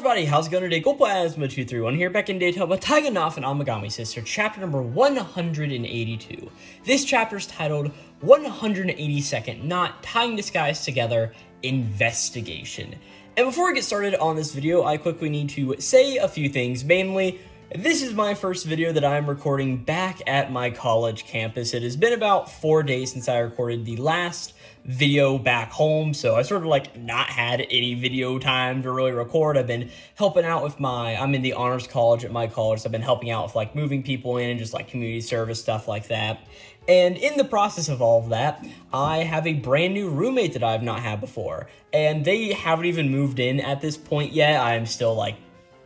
everybody, how's it going today? Glowplasma231 here, back in detail about Taiga Knopf and Amagami Sister, chapter number 182. This chapter is titled 182nd Knot Tying This Guys Together Investigation. And before we get started on this video, I quickly need to say a few things. Mainly, this is my first video that I'm recording back at my college campus. It has been about 4 days since I recorded the last video back home, so I sort of not had any video time to really record. I've been helping out with I'm in the honors college at my college, so I've been helping out with moving people in and just community service stuff like that. And in the process of all of that, I have a brand new roommate that I've not had before, and they haven't even moved in at this point yet. I'm still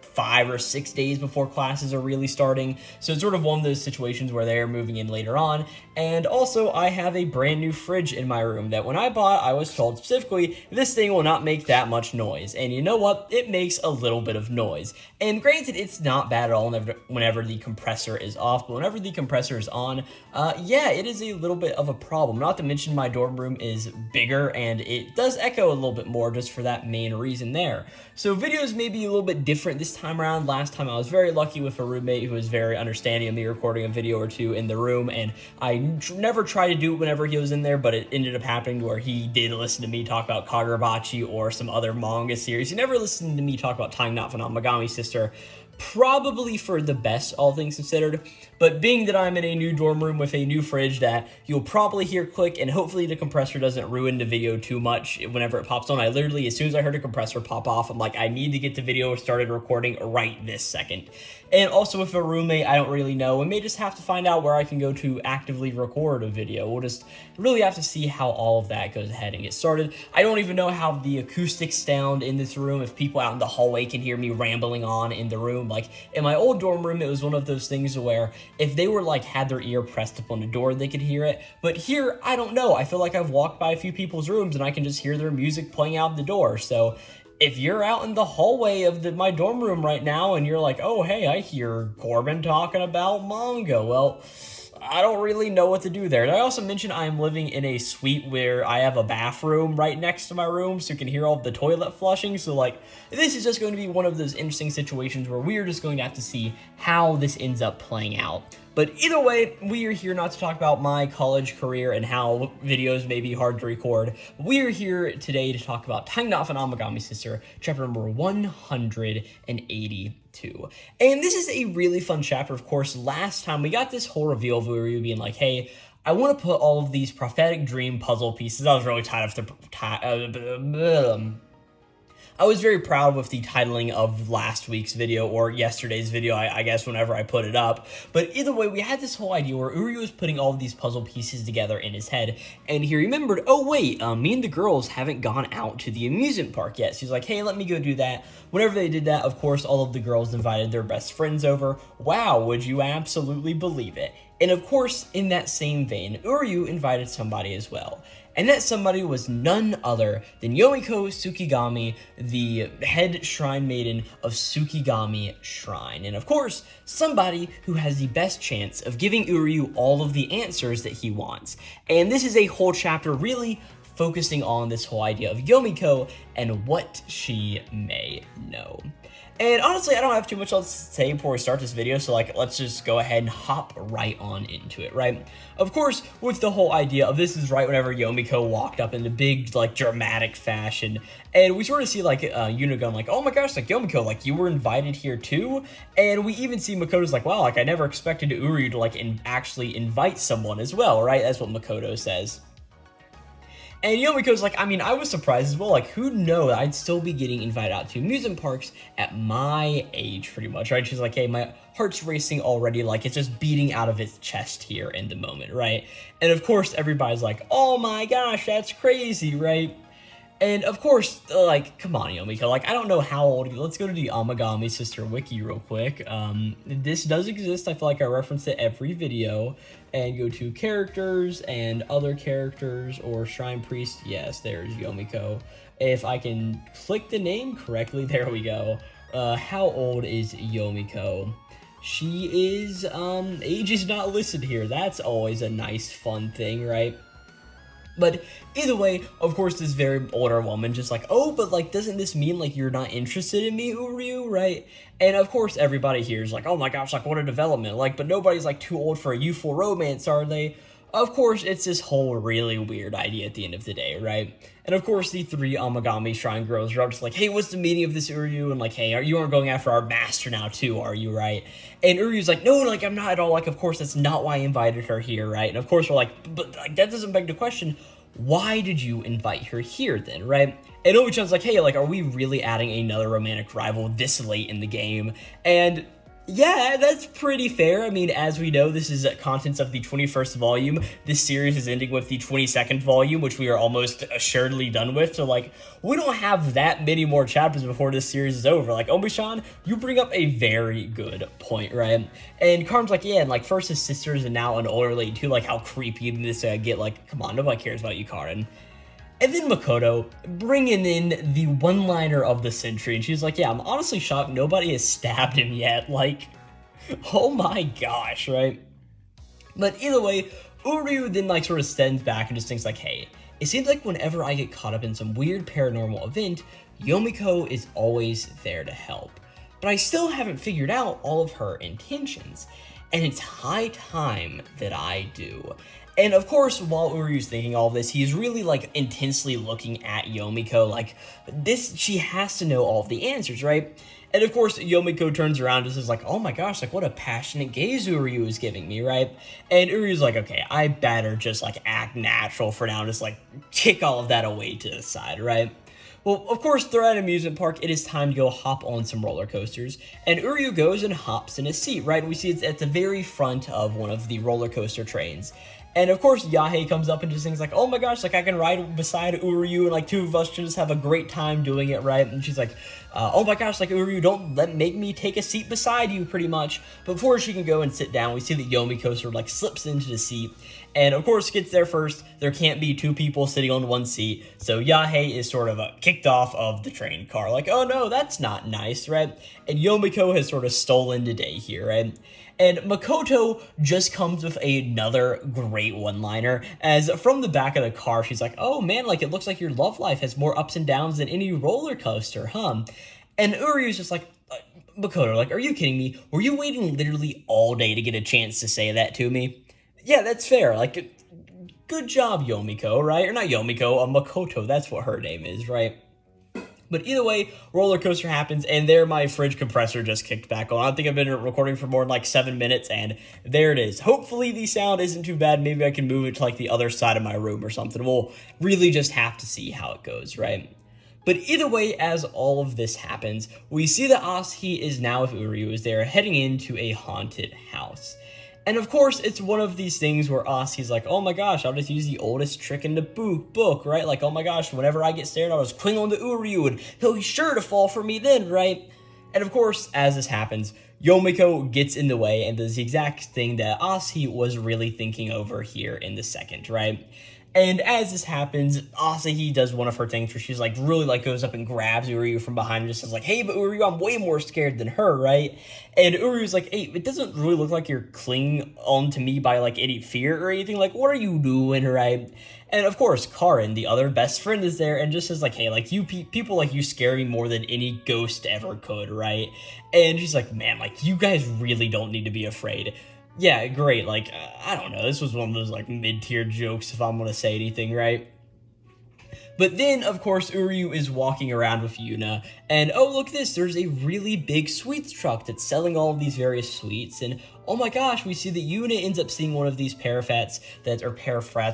5 or 6 days before classes are really starting, so it's sort of one of those situations where they're moving in later on. And also, I have a brand new fridge in my room that when I bought, I was told specifically, this thing will not make that much noise. And you know what? It makes a little bit of noise. And granted, it's not bad at all whenever the compressor is off, but whenever the compressor is on, yeah, it is a little bit of a problem. Not to mention my dorm room is bigger, and it does echo a little bit more just for that main reason there. So videos may be a little bit different this time around. Last time I was very lucky with a roommate who was very understanding of me recording a video or two in the room, and I never tried to do it whenever he was in there, but it ended up happening where he did listen to me talk about Kagurabachi or some other manga series. He never listened to me talk about Tying Knot and Amagami Sister, probably for the best, all things considered. But being that I'm in a new dorm room with a new fridge that you'll probably hear click, and hopefully the compressor doesn't ruin the video too much whenever it pops on. I literally, as soon as I heard a compressor pop off, I'm like, I need to get the video started recording right this second. And also with a roommate, I don't really know. I may just have to find out where I can go to actively record a video. We'll just really have to see how all of that goes ahead and get started. I don't even know how the acoustics sound in this room, if people out in the hallway can hear me rambling on in the room. In my old dorm room, it was one of those things where if they were had their ear pressed up on the door, they could hear it. But here, I don't know. I feel like I've walked by a few people's rooms and I can just hear their music playing out the door. So if you're out in the hallway of my dorm room right now and you're like, oh, hey, I hear Corbin talking about manga, well, I don't really know what to do there. And I also mentioned I am living in a suite where I have a bathroom right next to my room, so you can hear all the toilet flushing. So this is just going to be one of those interesting situations where we are just going to have to see how this ends up playing out. But either way, we are here not to talk about my college career and how videos may be hard to record. We are here today to talk about Tying Knot and Amagami Sister, chapter number 182. And this is a really fun chapter. Of course, last time we got this whole reveal of Uryu being like, hey, I want to put all of these prophetic dream puzzle pieces. I was really tired of I was very proud with the titling of last week's video, or yesterday's video, I guess, whenever I put it up. But either way, we had this whole idea where Uryu was putting all of these puzzle pieces together in his head, and he remembered, oh wait, me and the girls haven't gone out to the amusement park yet. So he's like, hey, let me go do that. Whenever they did that, of course, all of the girls invited their best friends over. Wow, would you absolutely believe it? And of course, in that same vein, Uryu invited somebody as well. And that somebody was none other than Yomiko Tsukigami, the head shrine maiden of Tsukigami Shrine. And of course, somebody who has the best chance of giving Uryu all of the answers that he wants. And this is a whole chapter really focusing on this whole idea of Yomiko and what she may know. And honestly, I don't have too much else to say before we start this video, so let's just go ahead and hop right on into it, right? Of course, with the whole idea of this is right whenever Yomiko walked up in the big, dramatic fashion, and we sort of see, Yuna going oh my gosh, Yomiko, you were invited here too? And we even see Makoto's wow, I never expected Uryu to, actually invite someone as well, right? That's what Makoto says. And Yomiko's I mean, I was surprised as well. Who'd know that I'd still be getting invited out to amusement parks at my age, pretty much, right? She's like, hey, my heart's racing already. It's just beating out of its chest here in the moment, right? And of course, everybody's like, oh my gosh, that's crazy, right? And of course, come on, Yomiko, I don't know how old. Let's go to the Amagami Sister wiki real quick. This does exist. I feel like I reference it every video. And go to characters and other characters or shrine priest. Yes, there's Yomiko. If I can click the name correctly, there we go. How old is Yomiko? She is, age is not listed here. That's always a nice, fun thing, right? But either way, of course, this very older woman just like, oh, but like, doesn't this mean like you're not interested in me, Uryu, right? And of course, everybody here is like, oh my gosh, like what a development. Like, but nobody's like too old for a youthful romance, are they? Of course, it's this whole really weird idea at the end of the day, right? And of course, the three Amagami Shrine girls are just like, hey, what's the meaning of this, Uryu? And like, hey, you aren't going after our master now too, are you, right? And Uryu's like, no, like, I'm not at all. Like, of course, that's not why I invited her here, right? And of course, we're like, but like, that doesn't beg the question, why did you invite her here then, right? And Obi-chan's like, hey, like, are we really adding another romantic rival this late in the game? And yeah, that's pretty fair. I mean, as we know, this is contents of the 21st volume. This series is ending with the 22nd volume, which we are almost assuredly done with. So, like, we don't have that many more chapters before this series is over. Like, Obi-chan, you bring up a very good point, right? And Karn's like, yeah, and, like, first his sisters and now an older lady, too. Like, how creepy this get. Like, come on, nobody cares about you, Karin. And then Makoto bringing in the one-liner of the century, and she's like, yeah, I'm honestly shocked nobody has stabbed him yet. Like, oh my gosh, right? But either way, Uryu then like sort of stands back and just thinks like, hey, it seems like whenever I get caught up in some weird paranormal event, Yomiko is always there to help. But I still haven't figured out all of her intentions, and it's high time that I do. And of course, while Uryu's thinking all this, he's really like intensely looking at Yomiko, like this, she has to know all of the answers, right? And of course, Yomiko turns around and just is like, oh my gosh, like what a passionate gaze Uryu is giving me, right? And Uryu's like, okay, I better just like act natural for now, just like kick all of that away to the side, right? Well, of course, they're at an amusement park. It is time to go hop on some roller coasters. And Uryu goes and hops in his seat, right? And we see it's at the very front of one of the roller coaster trains. And of course, Yahei comes up and just thinks like, oh my gosh, like I can ride beside Uryu and like two of us should just have a great time doing it, right? And she's like, oh my gosh, like Uryu, don't make me take a seat beside you, pretty much. But before she can go and sit down, we see that Yomiko sort of like slips into the seat. And of course, gets there first. There can't be two people sitting on one seat. So Yahei is sort of kicked off of the train car. Like, oh no, that's not nice, right? And Yomiko has sort of stolen today here, right? And Makoto just comes with another great one-liner, as from the back of the car, she's like, oh man, like it looks like your love life has more ups and downs than any roller coaster, huh? And Uryu's just like, Makoto, like, are you kidding me? Were you waiting literally all day to get a chance to say that to me? Yeah, that's fair. Like, good job, Yomiko, right? Or not Yomiko, Makoto, that's what her name is, right? But either way, roller coaster happens, and there my fridge compressor just kicked back on. I don't think I've been recording for more than like 7 minutes, and there it is. Hopefully the sound isn't too bad. Maybe I can move it to like the other side of my room or something. We'll really just have to see how it goes, right? But either way, as all of this happens, we see that Asahi is now with Uryu as they're heading into a haunted house. And of course, it's one of these things where Asahi's like, oh my gosh, I'll just use the oldest trick in the book, right? Like, oh my gosh, whenever I get stared, I'll just cling on to Uryu and he'll be sure to fall for me then, right? And of course, as this happens, Yomiko gets in the way and does the exact thing that Asahi was really thinking over here in the second, right? And as this happens, Asahi does one of her things where she's like really like goes up and grabs Uryu from behind and just says like, hey, but Uryu, I'm way more scared than her, right? And Uryu's like, hey, it doesn't really look like you're clinging on to me by like any fear or anything. Like, what are you doing, right? And of course, Karin, the other best friend, is there and just says like, hey, like you people like you scare me more than any ghost ever could, right? And she's like, man, like you guys really don't need to be afraid. Yeah, great, like, I don't know, this was one of those, like, mid-tier jokes, if I'm gonna say anything, right? But then, of course, Uryu is walking around with Yuna, and oh, look at this, there's a really big sweets truck that's selling all of these various sweets, and oh my gosh, we see that Yuna ends up seeing one of these parafrats,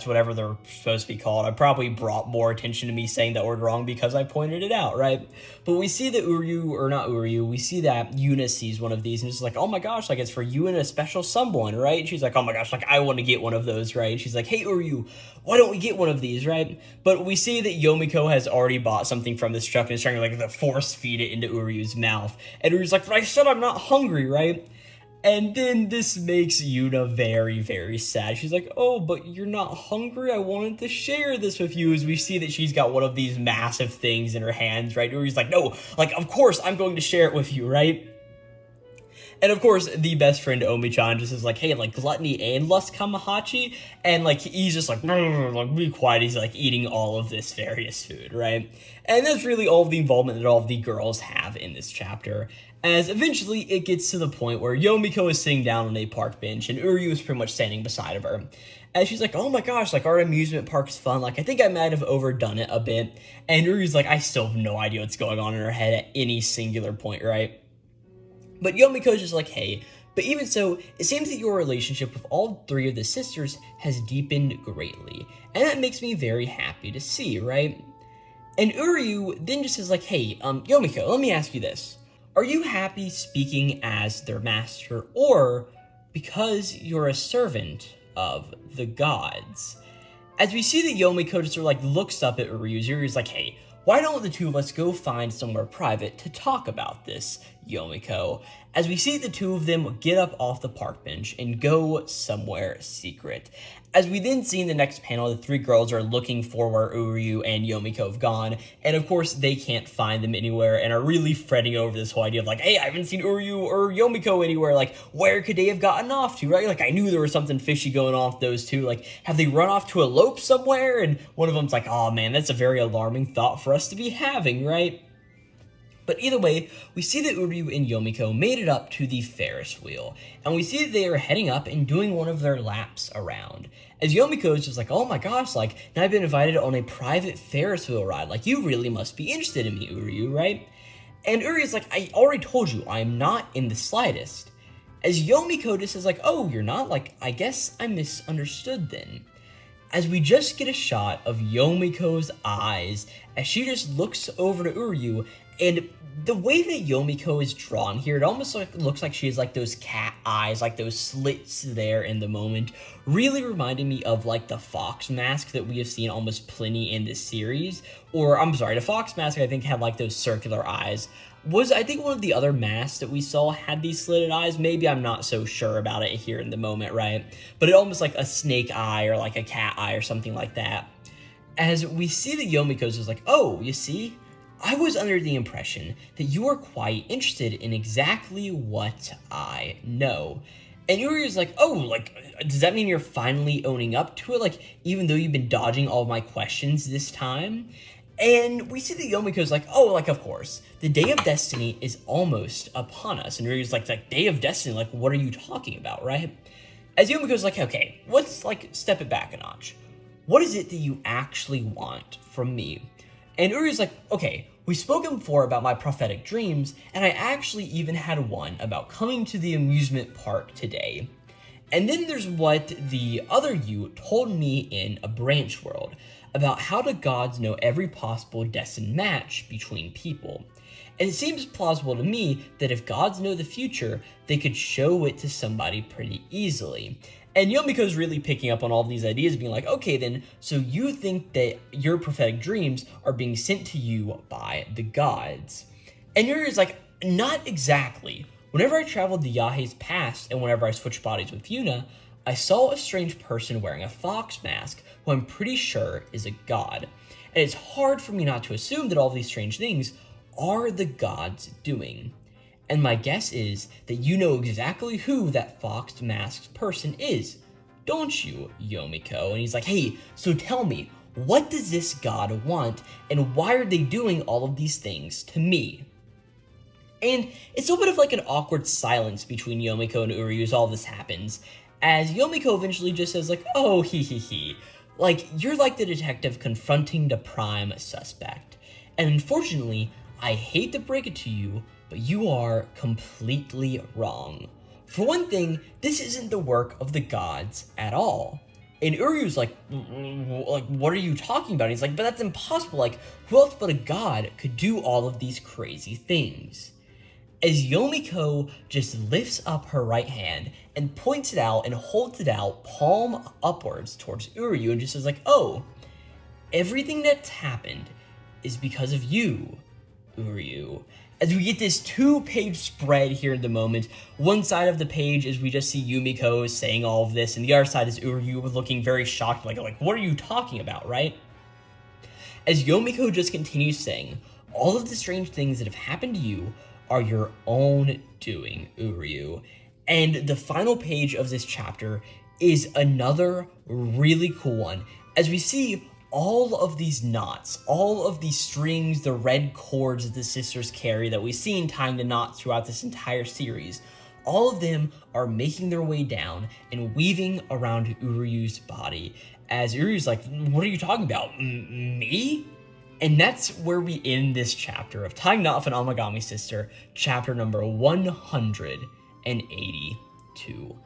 whatever they're supposed to be called. I probably brought more attention to me saying that word wrong because I pointed it out, right? But we see that we see that Yuna sees one of these and it's like, oh my gosh, like it's for you and a special someone, right? And she's like, oh my gosh, like I want to get one of those, right? And she's like, hey Uryu, why don't we get one of these, right? But we see that Yomiko has already bought something from this truck and is trying to like force feed it into Uryu's mouth. And Uryu's like, but I said I'm not hungry, right? And then this makes Yuna very, very sad. She's like, oh, but you're not hungry? I wanted to share this with you. As we see that she's got one of these massive things in her hands, right? Uryu's like, no, like, of course I'm going to share it with you, right? And of course, the best friend Omi-chan just is like, hey, like, gluttony and lust kamahachi, and like, he's just like, be quiet, he's like eating all of this various food, right? And that's really all of the involvement that all of the girls have in this chapter, as eventually it gets to the point where Yomiko is sitting down on a park bench, and Uryu is pretty much standing beside of her. And she's like, oh my gosh, like, our amusement park's fun, like, I think I might have overdone it a bit. And Uryu's like, I still have no idea what's going on in her head at any singular point, right? But Yomiko's just like, hey, but even so, it seems that your relationship with all three of the sisters has deepened greatly. And that makes me very happy to see, right? And Uryu then just is like, hey, Yomiko, let me ask you this. Are you happy speaking as their master, or because you're a servant of the gods? As we see that Yomiko just sort of like looks up at Uryu's like, hey, why don't the two of us go find somewhere private to talk about this, Yomiko? As we see the two of them get up off the park bench and go somewhere secret. As we then see in the next panel, the three girls are looking for where Uryu and Yomiko have gone, and of course they can't find them anywhere and are really fretting over this whole idea of like, hey, I haven't seen Uryu or Yomiko anywhere, like, where could they have gotten off to, right? Like, I knew there was something fishy going on with those two, like, have they run off to elope somewhere? And one of them's like, oh man, that's a very alarming thought for us to be having, right? But either way, we see that Uryu and Yomiko made it up to the Ferris Wheel, and we see that they are heading up and doing one of their laps around. As Yomiko is just like, oh my gosh, like, now I've been invited on a private Ferris Wheel ride, like, you really must be interested in me, Uryu, right? And Uryu's like, I already told you, I'm not in the slightest. As Yomiko just is like, oh, you're not? Like, I guess I misunderstood then. As we just get a shot of Yomiko's eyes, as she just looks over to Uryu, and the way that Yomiko is drawn here, it almost looks like she has like those cat eyes, like those slits there in the moment, really reminding me of like the fox mask that we have seen almost plenty in this series. Or, I'm sorry, the fox mask I think had like those circular eyes. I think one of the other masks that we saw had these slitted eyes? Maybe, I'm not so sure about it here in the moment, right? But it almost like a snake eye or like a cat eye or something like that. As we see that Yomiko's is like, oh, you see? I was under the impression that you are quite interested in exactly what I know. And Uryu's like, oh, like, does that mean you're finally owning up to it? Like, even though you've been dodging all of my questions this time? And we see that Yomiko's like, oh, like, of course, the Day of Destiny is almost upon us. And Uryu's like, Day of Destiny, like, what are you talking about, right? As Yomiko's like, okay, let's, like, step it back a notch. What is it that you actually want from me? And Uryu's like, okay, we've spoken before about my prophetic dreams, and I actually even had one about coming to the amusement park today. And then there's what the other you told me in a branch world, about how the gods know every possible destined match between people. And it seems plausible to me that if gods know the future, they could show it to somebody pretty easily. And Yomiko's really picking up on all of these ideas, being like, okay then, so you think that your prophetic dreams are being sent to you by the gods. And Uryu's like, not exactly. Whenever I traveled the Yahe's past, and whenever I switched bodies with Yuna, I saw a strange person wearing a fox mask, who I'm pretty sure is a god. And it's hard for me not to assume that all these strange things are the gods doing. And my guess is that you know exactly who that fox masked person is, don't you, Yomiko? And he's like, hey, so tell me, what does this god want, and why are they doing all of these things to me? And it's a bit of like an awkward silence between Yomiko and Uryu as all this happens, as Yomiko eventually just says like, oh, he. Like, you're like the detective confronting the prime suspect. And unfortunately, I hate to break it to you, but you are completely wrong. For one thing, this isn't the work of the gods at all. And Uryu's like, what are you talking about? And he's like, but that's impossible. Like, who else but a god could do all of these crazy things? As Yomiko just lifts up her right hand and points it out and holds it out palm upwards towards Uryu and just says like, oh, everything that's happened is because of you, Uryu. As we get this 2-page spread here in the moment, one side of the page is we just see Yomiko saying all of this, and the other side is Uryu looking very shocked, like what are you talking about, right? As Yomiko just continues saying, all of the strange things that have happened to you are your own doing, Uryu. And the final page of this chapter is another really cool one, as we see all of these knots, all of these strings, the red cords that the sisters carry that we've seen tying the knots throughout this entire series. All of them are making their way down and weaving around Uryu's body, as Uryu's like, what are you talking about? Me? And that's where we end this chapter of Tying Knot of an Amagami Sister, chapter number 182.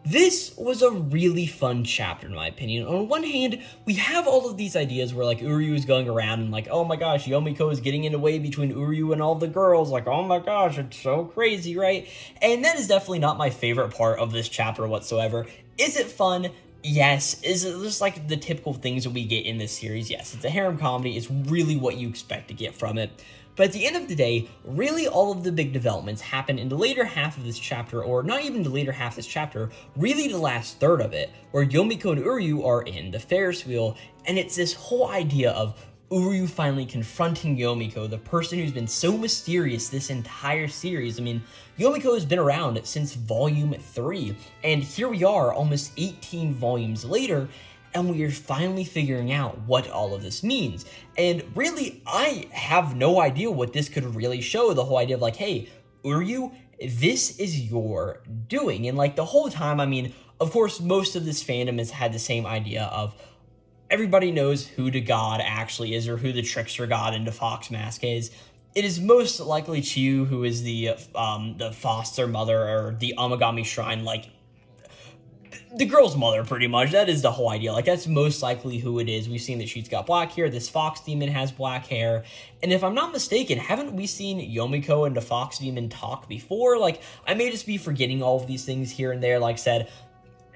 This was a really fun chapter, in my opinion. On one hand, we have all of these ideas where, like, Uryu is going around and, like, oh my gosh, Yomiko is getting in the way between Uryu and all the girls. Like, oh my gosh, it's so crazy, right? And that is definitely not my favorite part of this chapter whatsoever. Is it fun? Yes. Is it just like the typical things that we get in this series? Yes. It's a harem comedy. It's really what you expect to get from it. But at the end of the day, really all of the big developments happen in the later half of this chapter, or not even the later half of this chapter, really the last third of it, where Yomiko and Uryu are in the Ferris Wheel, and it's this whole idea of Uryu finally confronting Yomiko, the person who's been so mysterious this entire series. I mean, Yomiko has been around since volume 3, and here we are almost 18 volumes later, and we are finally figuring out what all of this means. And really, I have no idea what this could really show. The whole idea of like, hey, Uryu, this is your doing. And like the whole time, I mean, of course, most of this fandom has had the same idea of everybody knows who the god actually is, or who the trickster god into Fox Mask is. It is most likely Chiyu, who is the foster mother, or the Amagami Shrine, like, the girl's mother, pretty much. That is the whole idea. Like, that's most likely who it is. We've seen that she's got black hair. This fox demon has black hair. And if I'm not mistaken, haven't we seen Yomiko and the fox demon talk before? Like, I may just be forgetting all of these things here and there. Like I said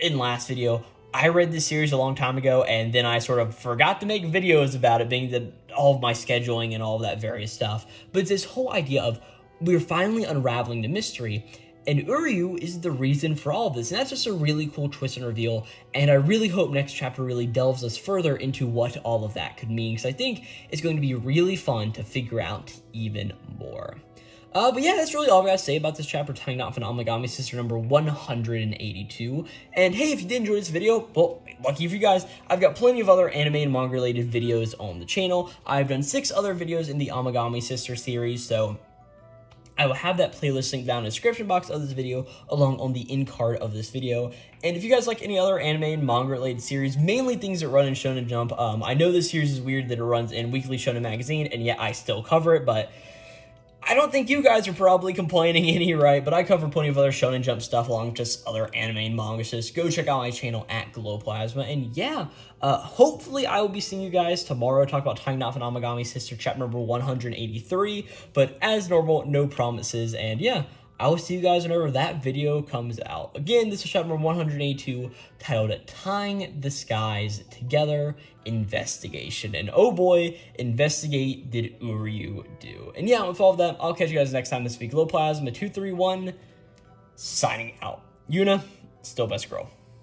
in last video, I read this series a long time ago, and then I sort of forgot to make videos about it, being that all of my scheduling and all of that various stuff. But it's this whole idea of we're finally unraveling the mystery, and Uryu is the reason for all of this. And that's just a really cool twist and reveal, and I really hope next chapter really delves us further into what all of that could mean, because I think it's going to be really fun to figure out even more. But yeah, that's really all I got to say about this chapter, Tying Knot of an Amagami Sister number 182. And hey, if you did enjoy this video, well, lucky for you guys, I've got plenty of other anime and manga related videos on the channel. I've done 6 other videos in the Amagami Sister series, so I will have that playlist linked down in the description box of this video, along on the end card of this video. And if you guys like any other anime and manga related series, mainly things that run in Shonen Jump, I know this series is weird that it runs in Weekly Shonen Magazine, and yet I still cover it, but I don't think you guys are probably complaining any, right? But I cover plenty of other Shonen Jump stuff along with just other anime and manga, so just go check out my channel at Glowplasma. And yeah, hopefully I will be seeing you guys tomorrow, talk about Tying Knot of an Amagami Sister, chapter number 183. But as normal, no promises. And yeah, I will see you guys whenever that video comes out. Again, this is chapter number 182, titled Tying the Skies Together, Investigation. And oh boy, investigate did Uryu do. And yeah, with all of that, I'll catch you guys next time this week. Glowplasma 231, signing out. Yuna, still best girl.